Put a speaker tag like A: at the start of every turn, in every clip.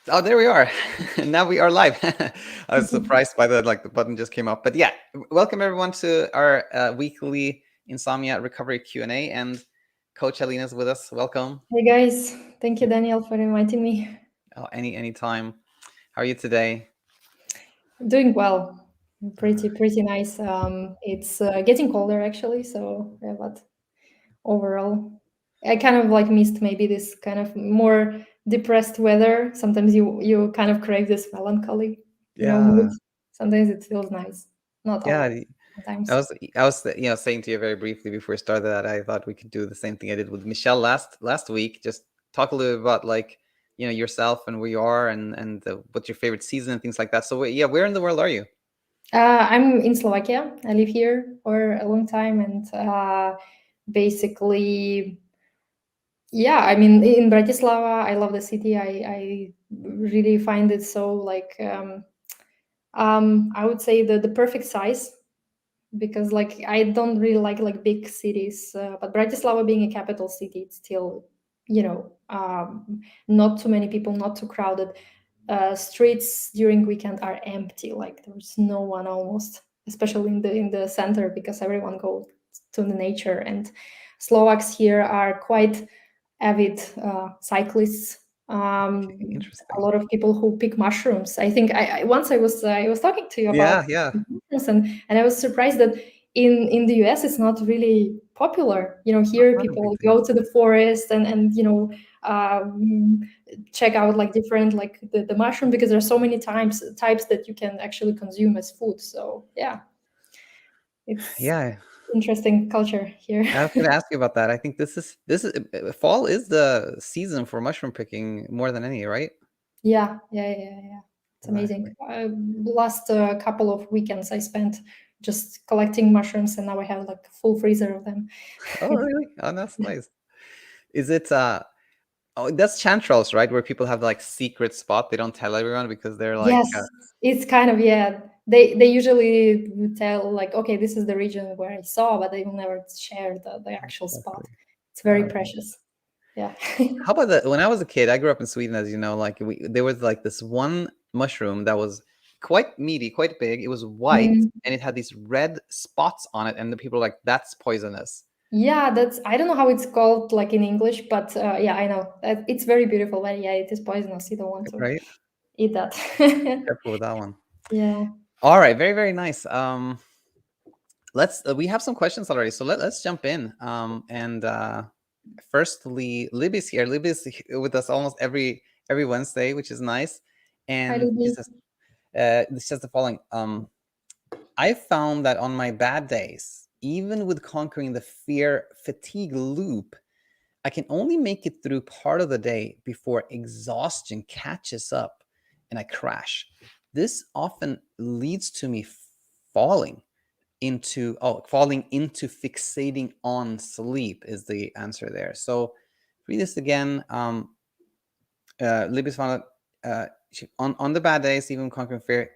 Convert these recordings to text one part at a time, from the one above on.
A: Oh, there we are. Now we are live. I was surprised by the button just came up. But yeah, welcome everyone to our weekly Insomnia Recovery Q&A. And Coach Alina is with us. Welcome.
B: Hey guys, thank you Daniel for inviting me.
A: Oh, anytime. How are you today?
B: Doing well, pretty nice. It's getting colder actually, so yeah, but overall, I kind of like missed maybe this kind of more depressed weather. Sometimes you kind of crave this melancholy, mood.
A: Yeah,
B: Sometimes it feels nice, not
A: yeah.
B: always.
A: I
B: Sometimes.
A: was I was saying to you very briefly before we started that I thought we could do the same thing I did with Michelle last week. Just talk a little bit about yourself and where you are and what's your favorite season and things like that. So yeah, where in the world are you?
B: I'm in Slovakia. I live here for a long time, and basically. Yeah, I mean, in Bratislava, I love the city. I really find it so like I would say the perfect size because like I don't really like big cities, but Bratislava being a capital city, it's still not too many people, not too crowded. Streets during weekend are empty, like there's no one almost, especially in the center because everyone goes to the nature. And Slovaks here are quite avid cyclists.
A: Okay,
B: A
A: interesting.
B: lot of people who pick mushrooms. I think I was talking to you about
A: Yeah, yeah.
B: mushrooms, and I was surprised that in the US it's not really popular. Here
A: Not a big
B: people
A: thing.
B: go to the forest and um, check out like different like the mushroom because there's so many types that you can actually consume as food. So yeah, it's
A: Yeah,
B: interesting culture here.
A: I was going to ask you about that. I think this is fall is the season for mushroom picking more than any, right?
B: Yeah. It's amazing.
A: Exactly.
B: Last couple of weekends I spent just collecting mushrooms, and now I have like a full freezer of them.
A: Oh, really? Oh, that's nice. Is it oh, that's chanterelles, right? Where people have like secret spot they don't tell everyone because they're like
B: Yes, it's kind of, yeah. They usually would tell like, okay, this is the region where I saw, but they will never share the actual spot.
A: exactly.
B: It's very
A: Okay.
B: precious. Yeah.
A: How about that? When I was a kid, I grew up in Sweden, as you know. Like there was like this one mushroom that was quite meaty, quite big. It was white
B: Mm,
A: and it had these red spots on it, and the people were like, "That's poisonous."
B: yeah, that's, I don't know how it's called like in English, but yeah, I know. It's very beautiful, but yeah, it is poisonous. You don't want to
A: Right?
B: eat that.
A: Careful with that one.
B: Yeah.
A: All right, very very nice. Let's we have some questions already, so let's jump in. And firstly, Libby's here. Libby's with us almost every Wednesday, which is nice.
B: Hi,
A: And
B: Libby.
A: this says the following. I found that on my bad days, even with conquering the fear fatigue loop, I can only make it through part of the day before exhaustion catches up and I crash. This often leads to me falling into fixating on sleep is the answer there. So read this again. Libby's found out on the bad days, even conquering fear,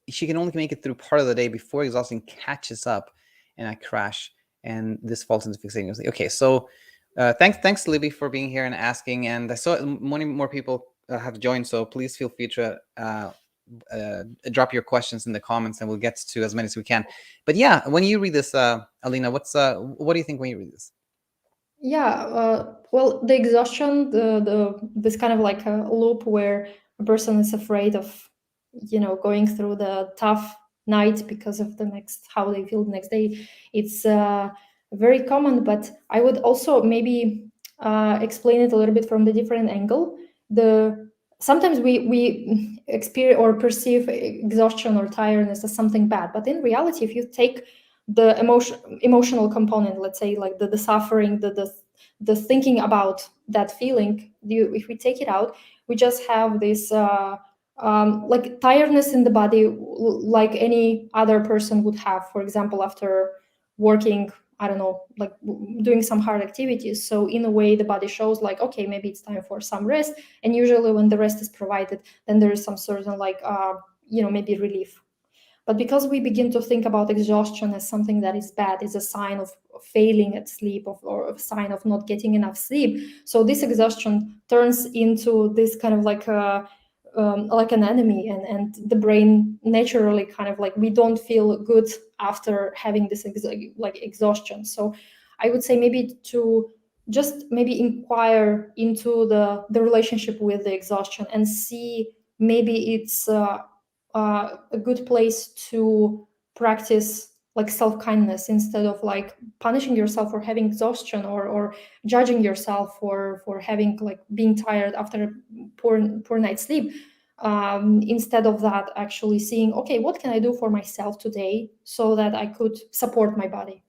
A: she can only make it through part of the day before exhaustion catches up and I crash. And this falls into fixating. Okay, so thanks, Libby, for being here and asking. And I saw many more people have joined, so please feel free to drop your questions in the comments, and we'll get to as many as we can. But yeah, when you read this, Alina, what do you think when you read this?
B: Yeah, well, the exhaustion, the this kind of like a loop where a person is afraid of, going through the tough night because of the next how they feel the next day. It's very common, but I would also maybe explain it a little bit from the different angle. The Sometimes we experience or perceive exhaustion or tiredness as something bad, but in reality, if you take the emotional component, let's say like the suffering, the thinking about that feeling, if we take it out, we just have this like tiredness in the body, like any other person would have, for example, after working, I don't know, like doing some hard activities. So in a way the body shows like, okay, maybe it's time for some rest. And usually when the rest is provided, then there is some certain like maybe relief. But because we begin to think about exhaustion as something that is bad, is a sign of failing at sleep, or a sign of not getting enough sleep. So this exhaustion turns into this kind of like like an enemy, and the brain naturally kind of like, we don't feel good after having this like exhaustion. So I would say maybe to just maybe inquire into the relationship with the exhaustion, and see maybe it's a good place to practice like self-kindness, instead of like punishing yourself for having exhaustion, or judging yourself for having like being tired after a poor night's sleep. Instead of that, actually seeing, okay, what can I do for myself today so that I could support my body?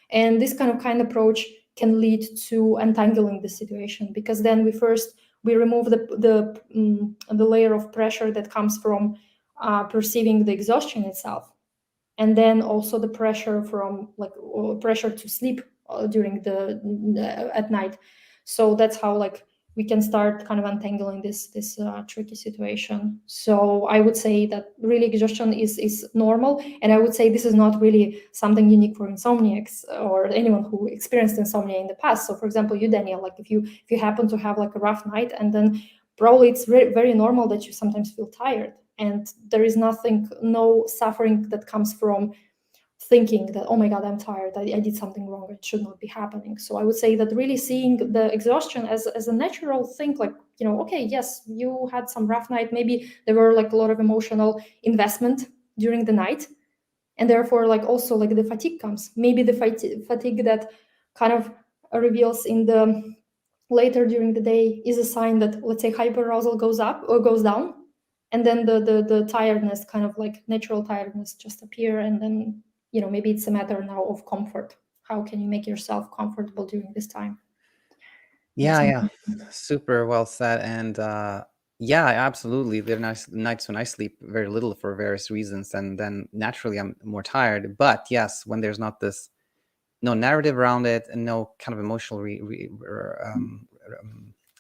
B: And this kind approach can lead to untangling the situation, because then we remove the layer of pressure that comes from perceiving the exhaustion itself, and then also the pressure from like pressure to sleep during at night. So that's how like we can start kind of untangling this tricky situation. So I would say that really exhaustion is normal, and I would say this is not really something unique for insomniacs or anyone who experienced insomnia in the past. So for example, you, Daniel, like if you happen to have like a rough night, and then probably it's very, very normal that you sometimes feel tired, and there is no suffering that comes from thinking that, oh my god, I'm tired, I did something wrong, it should not be happening. So I would say that really seeing the exhaustion as a natural thing, like, okay, yes, you had some rough night, maybe there were like a lot of emotional investment during the night, and therefore like also like the fatigue comes, maybe the fatigue that kind of reveals in the later during the day is a sign that, let's say, hyperarousal goes up or goes down, and then the tiredness, kind of like natural tiredness, just appear. And then maybe it's a matter now of comfort. How can you make yourself comfortable during this time?
A: Yeah, super well said. And yeah, absolutely, there are nights when I sleep very little for various reasons, and then naturally I'm more tired. But yes, when there's not this no narrative around it and no kind of emotional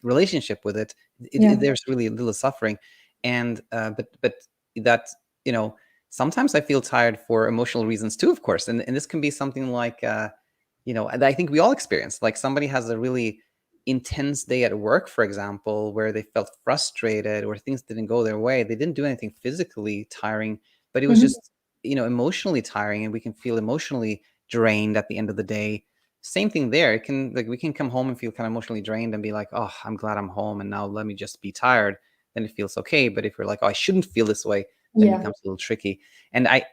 A: relationship with it, there's really little suffering. And but that, sometimes I feel tired for emotional reasons too, of course. And this can be something like I think we all experience, like somebody has a really intense day at work, for example, where they felt frustrated or things didn't go their way. They didn't do anything physically tiring, but it was just emotionally tiring, and we can feel emotionally drained at the end of the day. Same thing there. It can, like, we can come home and feel kind of emotionally drained and be like, oh, I'm glad I'm home and now let me just be tired. Then it feels okay. But if you're like, oh, I shouldn't feel this way, then it becomes a little tricky. And I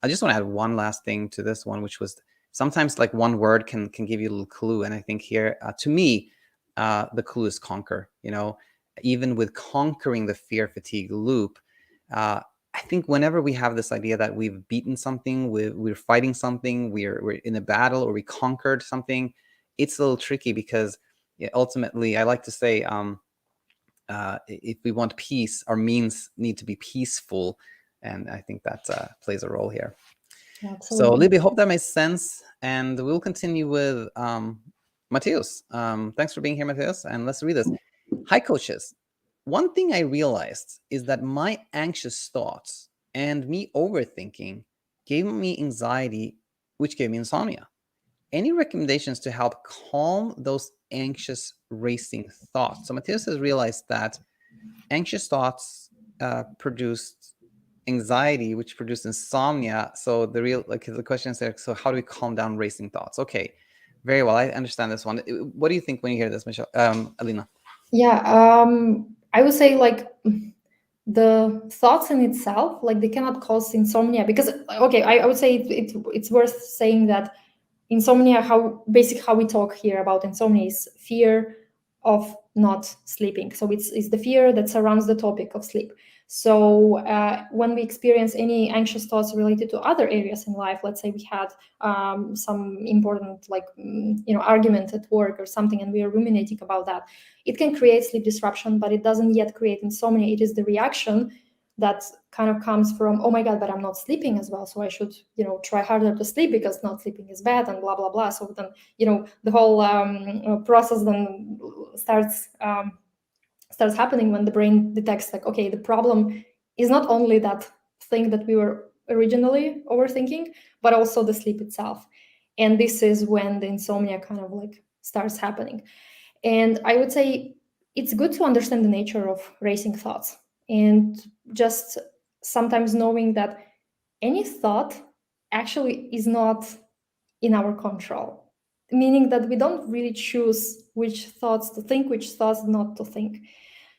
A: just want to add one last thing to this one, which was sometimes like one word can give you a little clue. And I think here, to me, the clue is conquer. Even with conquering the fear fatigue loop, I think whenever we have this idea that we've beaten something, we're fighting something, we're in a battle, or we conquered something, it's a little tricky, because ultimately, I like to say, if we want peace, our means need to be peaceful. And I think that plays a role here. So, Libby, hope that makes sense. And we'll continue with Mateusz. Thanks for being here, Mateusz. And let's read this. Hi, coaches. One thing I realized is that my anxious thoughts and me overthinking gave me anxiety, which gave me insomnia. Any recommendations to help calm those anxious racing thoughts? So Mateusz has realized that anxious thoughts produced anxiety, which produced insomnia. So the question is there, so how do we calm down racing thoughts? Okay, very well. I understand this one. What do you think when you hear this, Michelle? Alina?
B: Yeah, I would say like the thoughts in itself, like they cannot cause insomnia, because okay, I would say it's worth saying that insomnia, how we talk here about insomnia, is fear of not sleeping. So it's the fear that surrounds the topic of sleep. So when we experience any anxious thoughts related to other areas in life, let's say we had some important argument at work or something, and we are ruminating about that, it can create sleep disruption, but it doesn't yet create insomnia. It is the reaction that kind of comes from, oh my god, but I'm not sleeping as well, so I should try harder to sleep because not sleeping is bad, and blah blah blah. So then the whole process then starts happening when the brain detects like, okay, the problem is not only that thing that we were originally overthinking, but also the sleep itself. And this is when the insomnia kind of like starts happening. And I would say it's good to understand the nature of racing thoughts. And just sometimes knowing that any thought actually is not in our control, meaning that we don't really choose which thoughts to think, which thoughts not to think.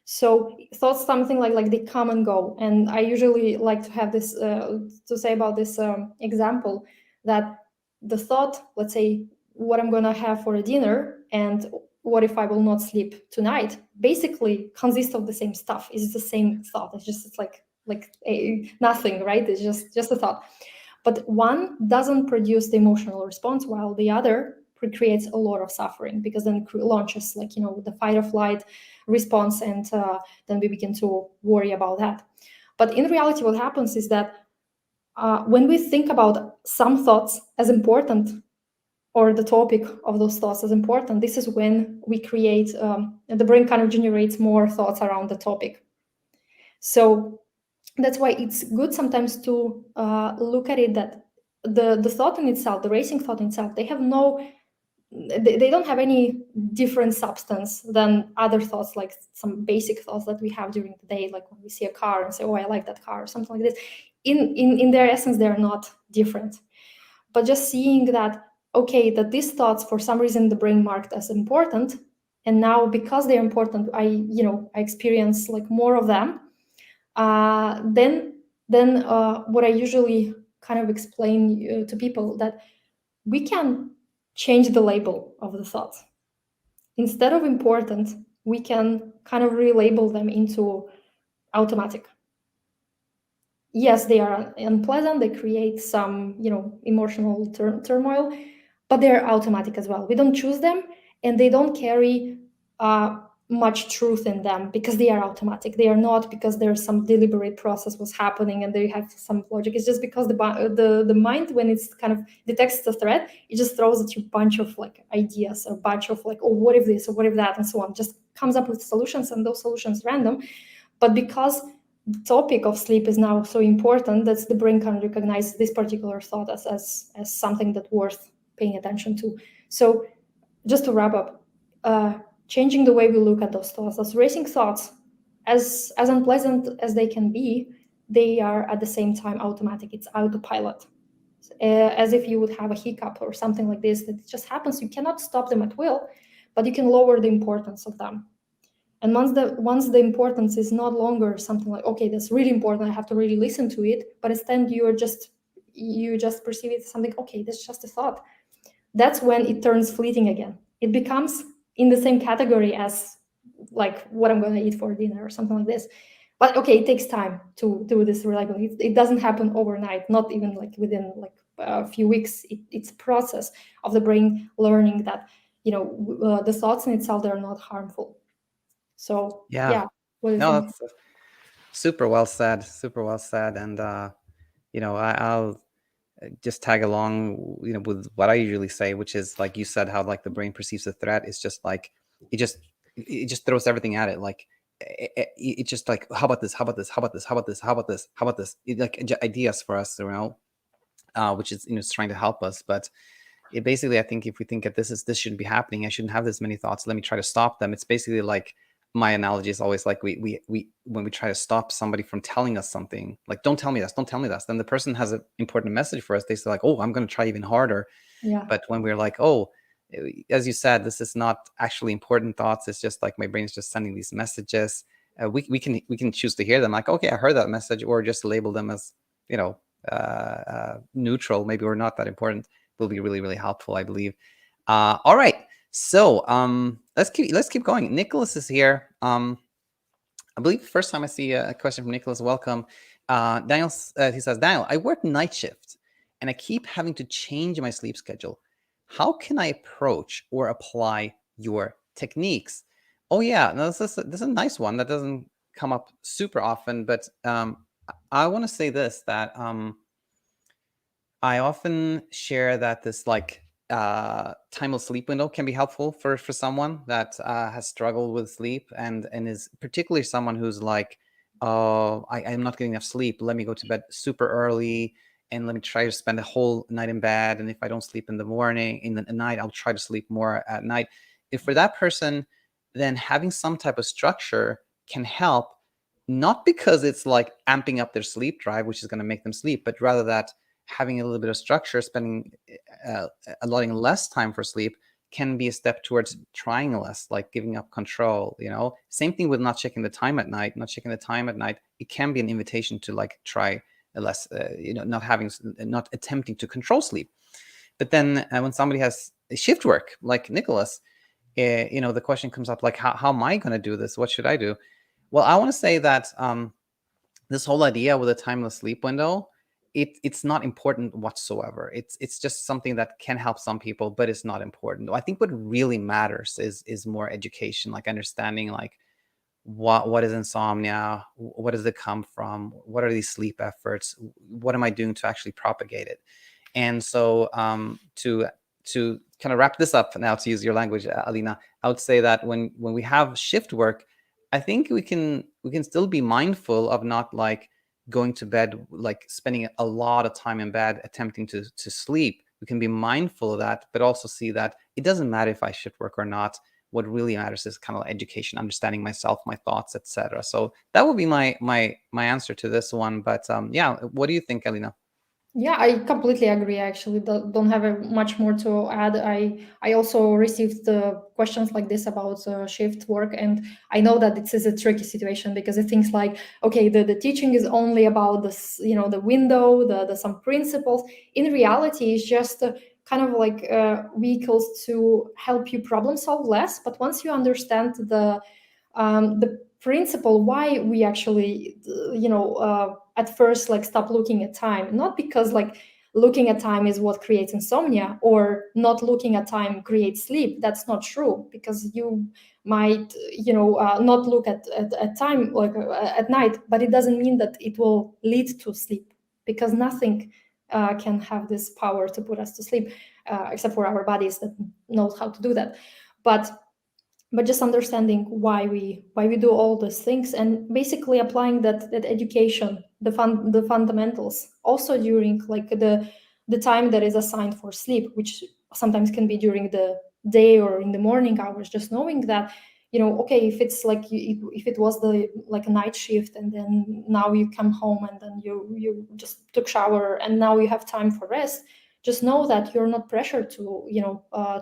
B: So thoughts, something like they come and go. And I usually like to have this to say about this example, that the thought, let's say, what I'm gonna have for a dinner and what if I will not sleep tonight, basically consists of the same stuff. It's the same thought. It's like nothing, right? It's just a thought. But one doesn't produce the emotional response, while the other creates a lot of suffering, because then it launches the fight or flight response, and then we begin to worry about that. But in reality, what happens is that when we think about some thoughts as important, or the topic of those thoughts as important, this is when we create, the brain kind of generates more thoughts around the topic. So that's why it's good sometimes to look at it that the thought in itself, the racing thought in itself, they don't have any different substance than other thoughts, like some basic thoughts that we have during the day, like when we see a car and say, oh, I like that car, or something like this. In their essence, they're not different. But just seeing that, okay, that these thoughts, for some reason, the brain marked as important, and now because they're important, I experience like more of them. Then what I usually kind of explain to people, that we can change the label of the thoughts. Instead of important, we can kind of relabel them into automatic. Yes, they are unpleasant, they create some emotional turmoil, but they're automatic as well. We don't choose them, and they don't carry much truth in them, because they are automatic. They are not because there's some deliberate process was happening and they have some logic. It's just because the mind, when it's kind of detects the threat, it just throws at you a bunch of like ideas, or a bunch of like, oh, what if this, or what if that, and so on. Just comes up with solutions, and those solutions random. But because the topic of sleep is now so important, that the brain can recognize this particular thought as something that's worth paying attention to. So just to wrap up, changing the way we look at those thoughts, those racing thoughts, as unpleasant as they can be, they are at the same time automatic. It's autopilot. As if you would have a hiccup or something like this that just happens. You cannot stop them at will, but you can lower the importance of them. And once the importance is not longer something like, okay, that's really important, I have to really listen to it, but instead you just perceive it as something, okay, that's just a thought. That's when it turns fleeting again. It becomes in the same category as like what I'm going to eat for dinner or something like this. But okay, it takes time to do this reliably. It doesn't happen overnight, not even like within like a few weeks. It's a process of the brain learning that the thoughts in itself, they're not harmful. So
A: Yeah.
B: what do you
A: No,
B: think?
A: that's super well said. Super well said. And I'll just tag along, with what I usually say, which is like you said, how like the brain perceives a threat. It's just like it just throws everything at it. Like it's just like, how about this? How about this? How about this? How about this? How about this? How about this? Like ideas for us, which is it's trying to help us. But it basically, I think if we think that this shouldn't be happening, I shouldn't have this many thoughts, let me try to stop them. It's basically like, my analogy is always like, we when we try to stop somebody from telling us something, like, don't tell me this, don't tell me this, then the person has an important message for us. They say like, oh, I'm going to try even harder.
B: Yeah.
A: But when we're like, oh, as you said, this is not actually important thoughts, it's just like my brain is just sending these messages, we can choose to hear them, like, okay, I heard that message, or just label them as neutral, maybe, or not that important, will be really, really helpful, I believe. All right, so let's keep going. Nicholas is here. I believe the first time I see a question from Nicholas. Welcome. Daniel, he says, Daniel, I work night shift and I keep having to change my sleep schedule. How can I approach or apply your techniques? Oh yeah, no, this is a nice one that doesn't come up super often, but I want to say this, that I often share that this like timeless sleep window can be helpful for someone that has struggled with sleep, and is particularly someone who's like, oh, I'm not getting enough sleep, let me go to bed super early and let me try to spend the whole night in bed, and if I don't sleep in the morning, in the night, I'll try to sleep more at night. If for that person, then having some type of structure can help, not because it's like amping up their sleep drive, which is going to make them sleep, but rather that having a little bit of structure, spending allotting less time for sleep can be a step towards trying less, like giving up control. Same thing with not checking the time at night. It can be an invitation to like try less, not attempting to control sleep. But then when somebody has shift work like Nicholas, the question comes up like, how am I going to do this? What should I do? Well, I want to say that this whole idea with a timeless sleep window, it's not important whatsoever. It's just something that can help some people, but it's not important. I think what really matters is more education, like understanding like what is insomnia, what does it come from, what are these sleep efforts, what am I doing to actually propagate it. And so to kind of wrap this up now, to use your language, Alina, I would say that when we have shift work, I think we can still be mindful of not like going to bed, like spending a lot of time in bed attempting to sleep. We can be mindful of that, but also see that it doesn't matter if I shift work or not. What really matters is kind of education, understanding myself, my thoughts, etc. So that would be my answer to this one. But yeah, what do you think, Alina?
B: Yeah, I completely agree. I actually don't have much more to add. I also received questions like this about shift work, and I know that this is a tricky situation because it thinks like, okay, the teaching is only about this, the window, the some principles. In reality, it's just kind of like vehicles to help you problem solve less. But once you understand the principle why we actually at first like stop looking at time, not because like looking at time is what creates insomnia or not looking at time creates sleep. That's not true, because you might not look at time like at night, but it doesn't mean that it will lead to sleep, because nothing can have this power to put us to sleep except for our bodies that knows how to do that. But just understanding why we do all these things, and basically applying that education, the fundamentals also during like the time that is assigned for sleep, which sometimes can be during the day or in the morning hours. Just knowing that, okay, if it's like if it was the like a night shift, and then now you come home and then you just took shower and now you have time for rest, just know that you're not pressured to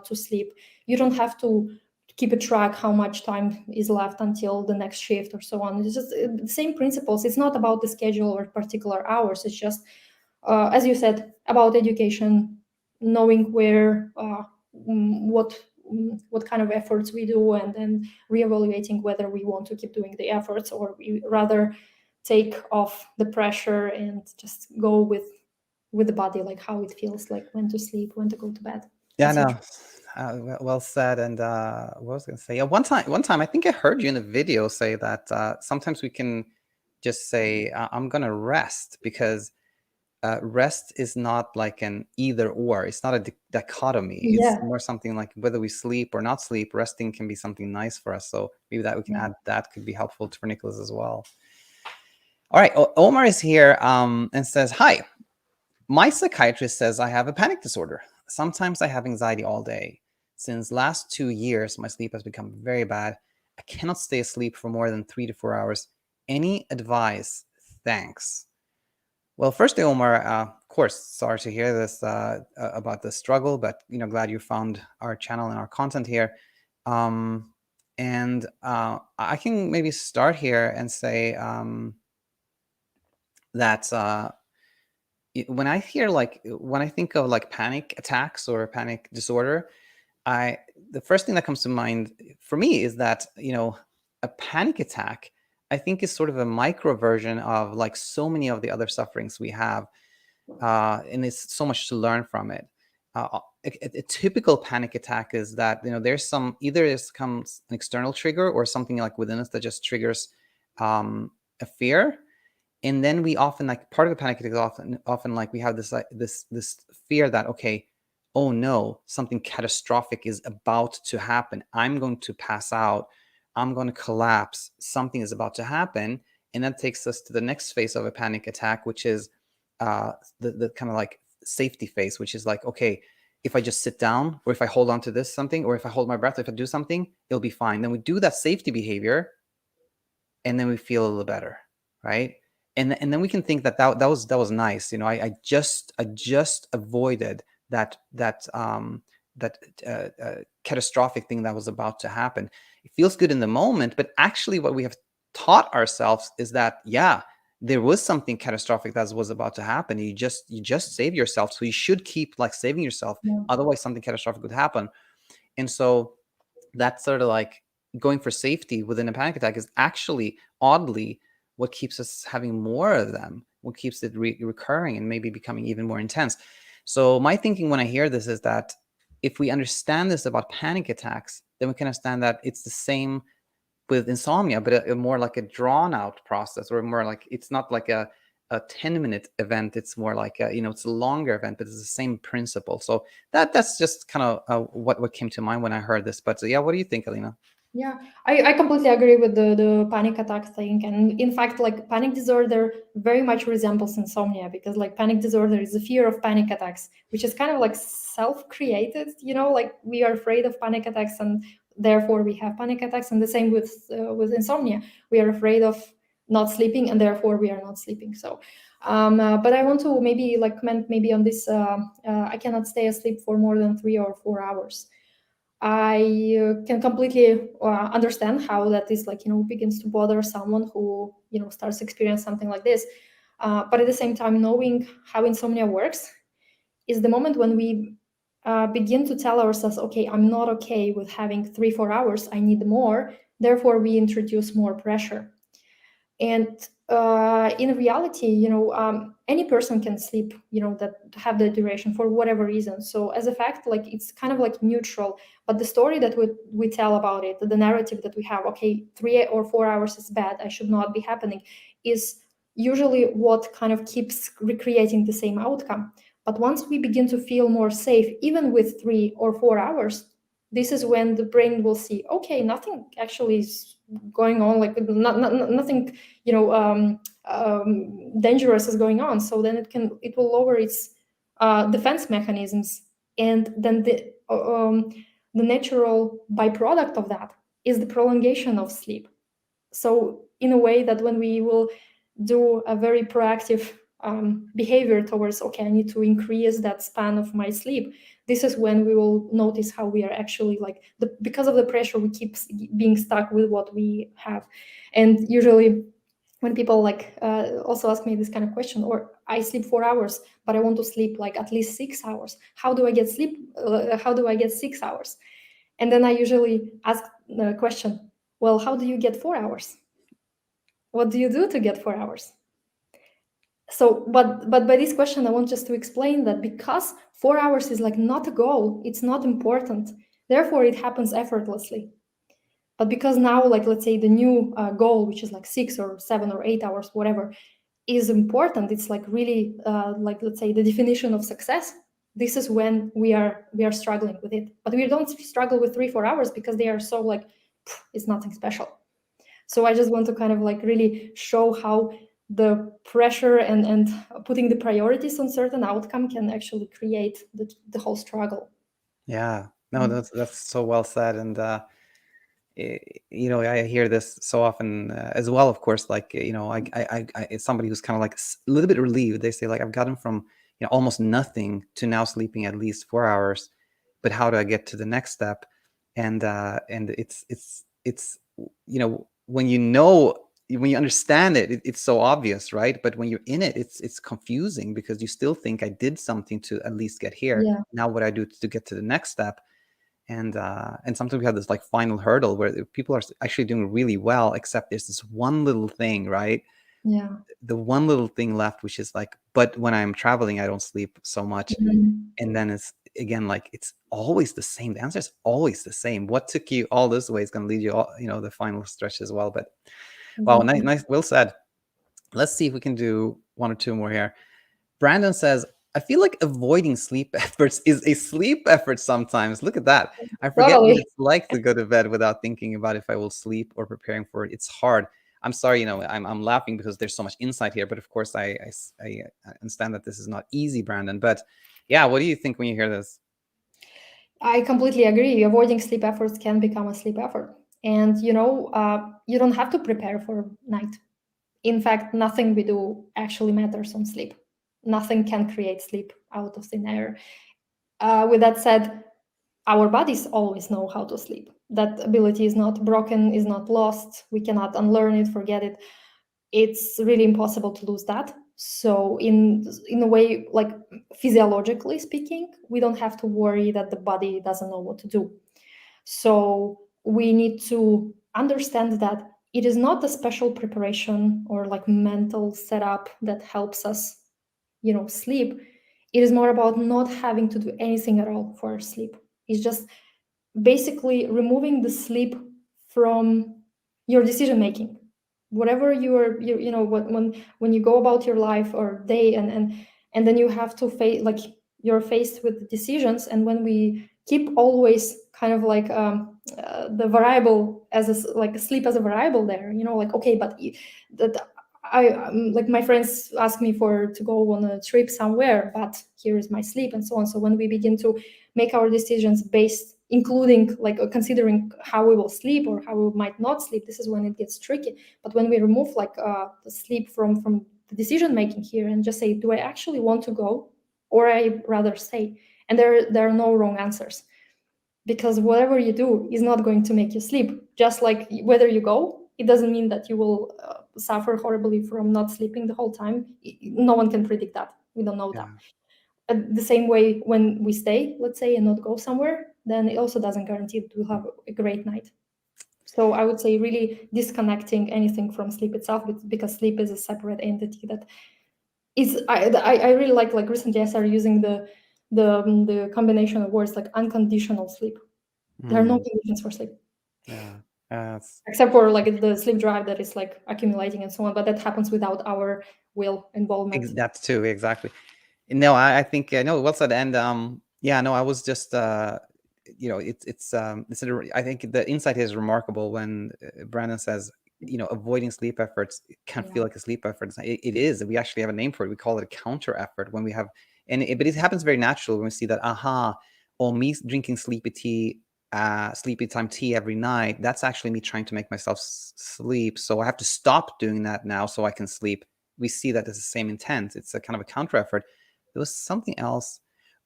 B: to sleep. You don't have to keep a track how much time is left until the next shift or so on. It's just the same principles. It's not about the schedule or particular hours. It's just, as you said, about education, knowing where, what kind of efforts we do, and then reevaluating whether we want to keep doing the efforts or we rather take off the pressure and just go with the body, like how it feels, like when to sleep, when to go to bed.
A: Yeah,
B: etc.
A: no. Well said. And what was I going to say? Yeah, one time, I think I heard you in a video say that sometimes we can just say, "I'm going to rest," because rest is not like an either or. It's not a dichotomy. It's
B: Yeah.
A: more something like whether we sleep or not sleep. Resting can be something nice for us. So maybe that we can add. That could be helpful for Nicholas as well. All right, Omar is here and says, "Hi. My psychiatrist says I have a panic disorder. Sometimes I have anxiety all day. Since last 2 years, my sleep has become very bad. I cannot stay asleep for more than 3 to 4 hours. Any advice? Thanks." Well, firstly, Omar, of course, sorry to hear this about the struggle, but glad you found our channel and our content here. And I can maybe start here and say that when I think of like panic attacks or panic disorder, the first thing that comes to mind for me is that a panic attack, I think, is sort of a micro version of like so many of the other sufferings we have, and it's so much to learn from it. A typical panic attack is that there's comes an external trigger or something like within us that just triggers a fear. And then we often, like, part of a panic attack is often like we have this fear that, okay, oh no, something catastrophic is about to happen. I'm going to pass out. I'm going to collapse. Something is about to happen. And that takes us to the next phase of a panic attack, which is the kind of like safety phase, which is like, okay, if I just sit down, or if I hold on to this something, or if I hold my breath, if I do something, it'll be fine. Then we do that safety behavior, and then we feel a little better, right? And then we can think that was nice. I just avoided that catastrophic thing that was about to happen. It feels good in the moment, but actually what we have taught ourselves is that, yeah, there was something catastrophic that was about to happen. You just save yourself, so you should keep like saving yourself.
B: Yeah.
A: Otherwise something catastrophic would happen. And so that's sort of like going for safety within a panic attack is actually oddly what keeps us having more of them, what keeps it recurring and maybe becoming even more intense. So my thinking when I hear this is that if we understand this about panic attacks, then we can understand that it's the same with insomnia, but a more like a drawn out process, or more like it's not like a 10-minute event. It's more like it's a longer event, but it's the same principle. So that's just kind of what came to mind when I heard this. But yeah, what do you think, Alina?
B: Yeah, I completely agree with the panic attack thing. And in fact, like panic disorder very much resembles insomnia, because like panic disorder is the fear of panic attacks, which is kind of like self-created, like we are afraid of panic attacks and therefore we have panic attacks. And the same with insomnia. We are afraid of not sleeping and therefore we are not sleeping. So but I want to maybe like comment maybe on this. I cannot stay asleep for more than 3 or 4 hours. I can completely understand how that is like, begins to bother someone who, starts experiencing something like this. But at the same time, knowing how insomnia works is the moment when we begin to tell ourselves, okay, I'm not okay with having 3, 4 hours. I need more. Therefore, we introduce more pressure. And in reality, any person can sleep, that have the duration for whatever reason. So as a fact, like it's kind of like neutral. But the story that we tell about it, the narrative that we have, okay, 3 or 4 hours is bad, I should not be happening, is usually what kind of keeps recreating the same outcome. But once we begin to feel more safe, even with 3 or 4 hours, this is when the brain will see, okay, nothing actually is going on, like nothing dangerous is going on. So then it will lower its defense mechanisms, and then the natural byproduct of that is the prolongation of sleep. So in a way that when we will do a very proactive behavior towards, okay, I need to increase that span of my sleep, this is when we will notice how we are actually like, because of the pressure, we keep being stuck with what we have. And usually when people like also ask me this kind of question, or I sleep 4 hours, but I want to sleep like at least 6 hours. How do I get sleep? How do I get 6 hours? And then I usually ask the question, well, how do you get 4 hours? What do you do to get 4 hours? So, but by this question, I want just to explain that because 4 hours is like not a goal, it's not important. Therefore, it happens effortlessly. But because now, like, let's say the new goal, which is like 6 or 7 or 8 hours, whatever, is important. It's like really, like, let's say the definition of success. This is when we are struggling with it. But we don't struggle with 3, 4 hours because they are so like, it's nothing special. So I just want to kind of like really show how the pressure and putting the priorities on certain outcome can actually create the whole struggle.
A: Yeah, no, that's so well said. And I hear this so often as well, of course. Like, it's somebody who's kind of like a little bit relieved. They say like, I've gotten from almost nothing to now sleeping at least 4 hours, but how do I get to the next step? And it's when when you understand it, it's so obvious, right? But when you're in it, it's confusing because you still think I did something to at least get here.
B: Yeah.
A: Now what I do to get to the next step. And sometimes we have this like final hurdle where people are actually doing really well, except there's this one little thing, right?
B: Yeah.
A: The one little thing left, which is like, but when I'm traveling, I don't sleep so much.
B: Mhm.
A: And then it's again, like, it's always the same. The answer is always the same. What took you all this way is going to lead you all, the final stretch as well. But wow,
B: Exactly.
A: nice, well said. Let's see if we can do one or two more here. Brandon says, I feel like avoiding sleep efforts is a sleep effort sometimes. Look at that. I forget what
B: Totally.
A: it's like to go to bed without thinking about if I will sleep or preparing for it. It's hard. I'm sorry, I'm laughing because there's so much insight here. But of course, I understand that this is not easy, Brandon. But yeah, what do you think when you hear this?
B: I completely agree. Avoiding sleep efforts can become a sleep effort. And you don't have to prepare for night. In fact, nothing we do actually matters on sleep. Nothing can create sleep out of thin air. With that said, our bodies always know how to sleep. That ability is not broken, is not lost. We cannot unlearn it, forget it. It's really impossible to lose that. So in a way, like physiologically speaking, we don't have to worry that the body doesn't know what to do. So we need to understand that it is not a special preparation or like mental setup that helps us, sleep. It is more about not having to do anything at all for our sleep. It's just basically removing the sleep from your decision making. Whatever when you go about your life or day, and then you have to face, like, you're faced with decisions, and when we keep always kind of like the variable as like sleep as a variable there, like, okay, but that like my friends ask me to go on a trip somewhere, but here is my sleep and so on. So when we begin to make our decisions based, including like considering how we will sleep or how we might not sleep, this is when it gets tricky. But when we remove like the sleep from the decision making here and just say, do I actually want to go, or I rather stay? And there are no wrong answers, because whatever you do is not going to make you sleep. Just like whether you go, it doesn't mean that you will suffer horribly from not sleeping the whole time. No one can predict that. We don't know that. The same way, when we stay, let's say, and not go somewhere, then it also doesn't guarantee that we'll have a great night. So I would say really disconnecting anything from sleep itself, because sleep is a separate entity that is, I really like recently I started using the combination of words like unconditional sleep. There are no conditions for sleep. Except for like the sleep drive that is like accumulating and so on, but that happens without our will involvement.
A: That's too, exactly. No, I think no, well said. And yeah, no, I was just it's I think the insight is remarkable when Brandon says, avoiding sleep efforts can feel like a sleep effort. It is. We actually have a name for it. We call it a counter effort when we have, but it happens very naturally when we see that, me drinking sleepy time tea every night, that's actually me trying to make myself sleep. So I have to stop doing that now so I can sleep. We see that as the same intent. It's a kind of a counter effort. There was something else.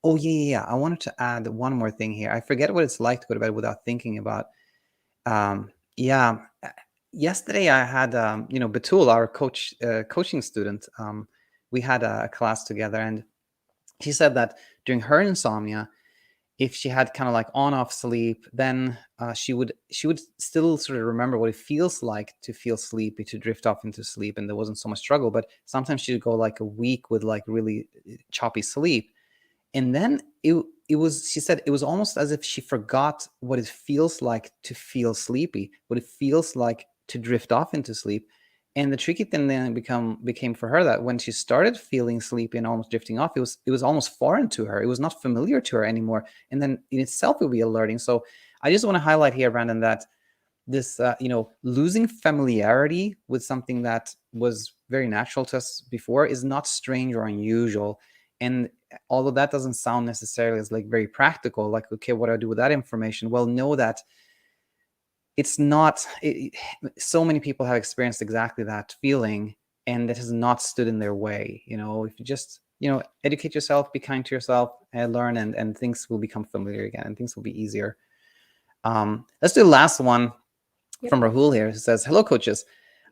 A: Oh, yeah. I wanted to add one more thing here. I forget what it's like to go to bed without thinking about. Yesterday I had, Batul, our coaching student. We had a class together, and she said that during her insomnia, if she had kind of like on-off sleep, then she would still sort of remember what it feels like to feel sleepy, to drift off into sleep, and there wasn't so much struggle. But sometimes she'd go like a week with like really choppy sleep, and then she said it was almost as if she forgot what it feels like to feel sleepy, what it feels like to drift off into sleep. And the tricky thing then became for her that when she started feeling sleepy and almost drifting off, it was almost foreign to her. It was not familiar to her anymore. And then in itself, it would be alerting. So I just want to highlight here, Brandon, that this, losing familiarity with something that was very natural to us before is not strange or unusual. And although that doesn't sound necessarily as like very practical, like, okay, what do I do with that information? Well, know that it's not, so many people have experienced exactly that feeling, and it has not stood in their way. If you just, educate yourself, be kind to yourself, and learn, and things will become familiar again, and things will be easier. Let's do the last one. Yep. From Rahul here, who says, hello, coaches.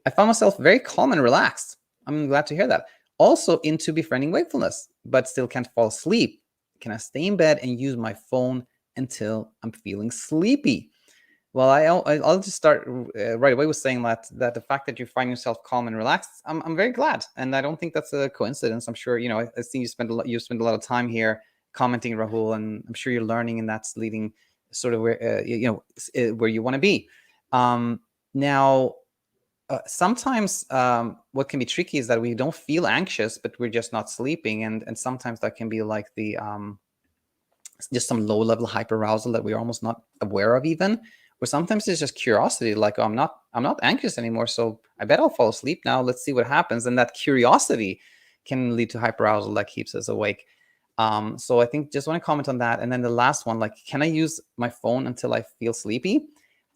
A: I found myself very calm and relaxed. I'm glad to hear that. Also into befriending wakefulness, but still can't fall asleep. Can I stay in bed and use my phone until I'm feeling sleepy? Well, I'll just start right away with saying that the fact that you find yourself calm and relaxed, I'm very glad, and I don't think that's a coincidence. I'm sure I see you spend a lot of time here commenting, Rahul, and I'm sure you're learning, and that's leading sort of where where you want to be. Now, sometimes what can be tricky is that we don't feel anxious, but we're just not sleeping, and sometimes that can be like the just some low-level hyperarousal that we're almost not aware of even. Or sometimes it's just curiosity, like, oh, I'm not anxious anymore, so I bet I'll fall asleep now. Let's see what happens. And that curiosity can lead to hyperarousal that keeps us awake. So I think just want to comment on that. And then the last one, like, can I use my phone until I feel sleepy?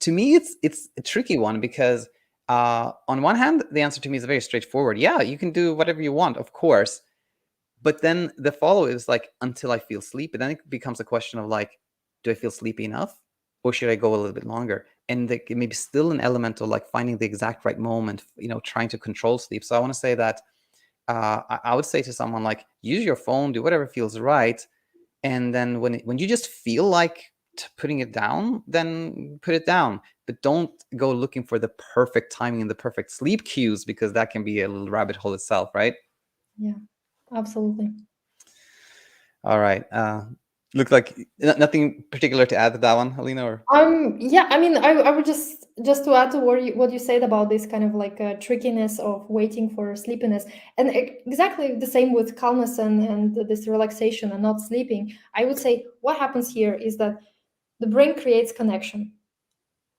A: to me, it's a tricky one because on one hand, the answer to me is very straightforward. Yeah, you can do whatever you want, of course. But then the follow is like, until I feel sleepy. Then it becomes a question of like, do I feel sleepy enough, or should I go a little bit longer? And maybe still an element of like finding the exact right moment, trying to control sleep. So I want to say that I would say to someone like, use your phone, do whatever feels right, and then when you just feel like putting it down, then put it down. But don't go looking for the perfect timing and the perfect sleep cues, because that can be a little rabbit hole itself, right?
B: Yeah, absolutely.
A: All right. Look like nothing particular to add to that one, Alina, or?
B: Yeah, I mean, I would just to add to what you said about this kind of like trickiness of waiting for sleepiness, and exactly the same with calmness and this relaxation and not sleeping. I would say what happens here is that the brain creates connection.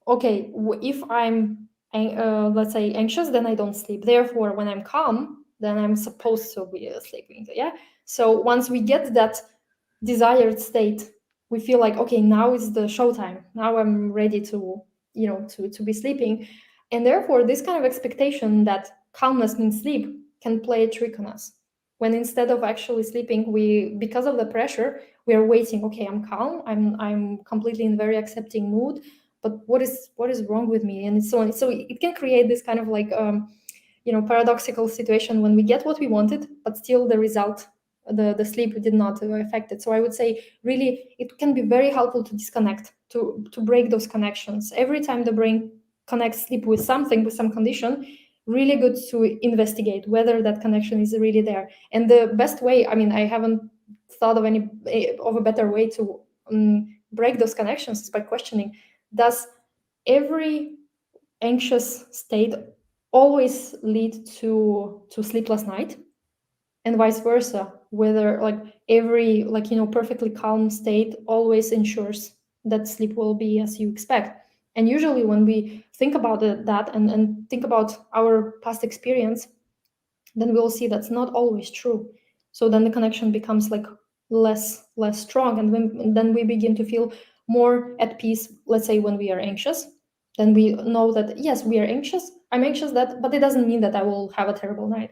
B: Okay, if I'm let's say anxious, then I don't sleep. Therefore, when I'm calm, then I'm supposed to be sleeping. Yeah. So once we get that desired state, we feel like, okay, now is the showtime. Now I'm ready to to be sleeping, and therefore this kind of expectation that calmness means sleep can play a trick on us. When instead of actually sleeping, we, because of the pressure, we are waiting. Okay, I'm calm. I'm completely in very accepting mood, but what is wrong with me, and so on. So it can create this kind of like paradoxical situation when we get what we wanted, but still the result, the sleep did not affect it. So I would say really it can be very helpful to disconnect, to break those connections. Every time the brain connects sleep with something, with some condition, really good to investigate whether that connection is really there. And the best way, I mean, I haven't thought of any of a better way to break those connections, is by questioning, does every anxious state always lead to sleepless night, and vice versa, whether like every perfectly calm state always ensures that sleep will be as you expect. And usually when we think about that and think about our past experience, then we'll see that's not always true. So then the connection becomes like less strong, and then we begin to feel more at peace. Let's say when we are anxious, then we know that yes, we are anxious. I'm anxious, that, but it doesn't mean that I will have a terrible night.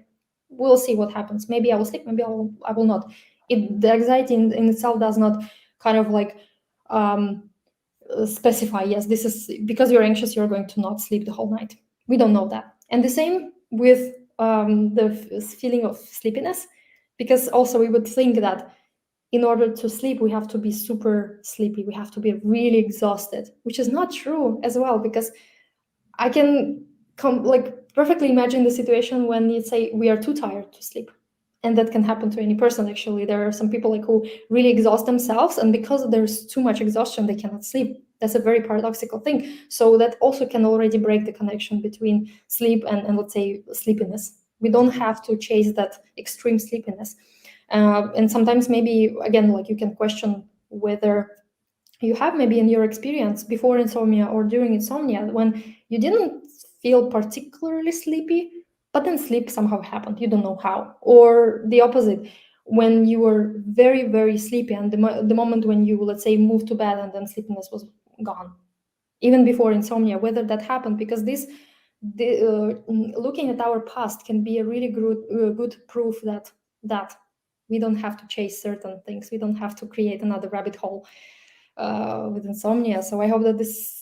B: We'll see what happens. Maybe I will sleep. Maybe I will not. The anxiety in itself does not kind of like um, specify, yes, this is because you're anxious, you're going to not sleep the whole night. We don't know that. And the same with the feeling of sleepiness, because also we would think that in order to sleep, we have to be super sleepy, we have to be really exhausted, which is not true as well, because I can perfectly imagine the situation when you say we are too tired to sleep. And that can happen to any person. Actually, there are some people like who really exhaust themselves, and because there's too much exhaustion, they cannot sleep. That's a very paradoxical thing. So that also can already break the connection between sleep and let's say sleepiness. We don't have to chase that extreme sleepiness. And sometimes maybe again, like you can question whether you have maybe in your experience before insomnia or during insomnia when you didn't feel particularly sleepy, but then sleep somehow happened, you don't know how, or the opposite, when you were very very sleepy and the moment when you, let's say, moved to bed and then sleepiness was gone, even before insomnia, whether that happened. Because looking at our past can be a really good proof that we don't have to chase certain things, we don't have to create another rabbit hole with insomnia. So I hope that this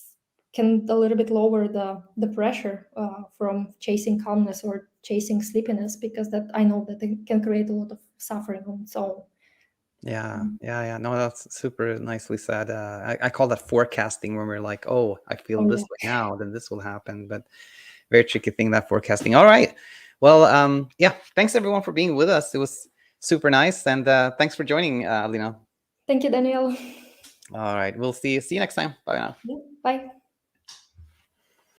B: can a little bit lower the pressure from chasing calmness or chasing sleepiness, because that I know that it can create a lot of suffering on its own.
A: Yeah. No, that's super nicely said. I call that forecasting, when we're like, oh, I feel this way now, then this will happen. But very tricky thing, that forecasting. All right. Well, yeah, thanks everyone for being with us. It was super nice. And thanks for joining, Alina.
B: Thank you, Daniel.
A: All right. We'll see you next time. Bye now.
B: Bye.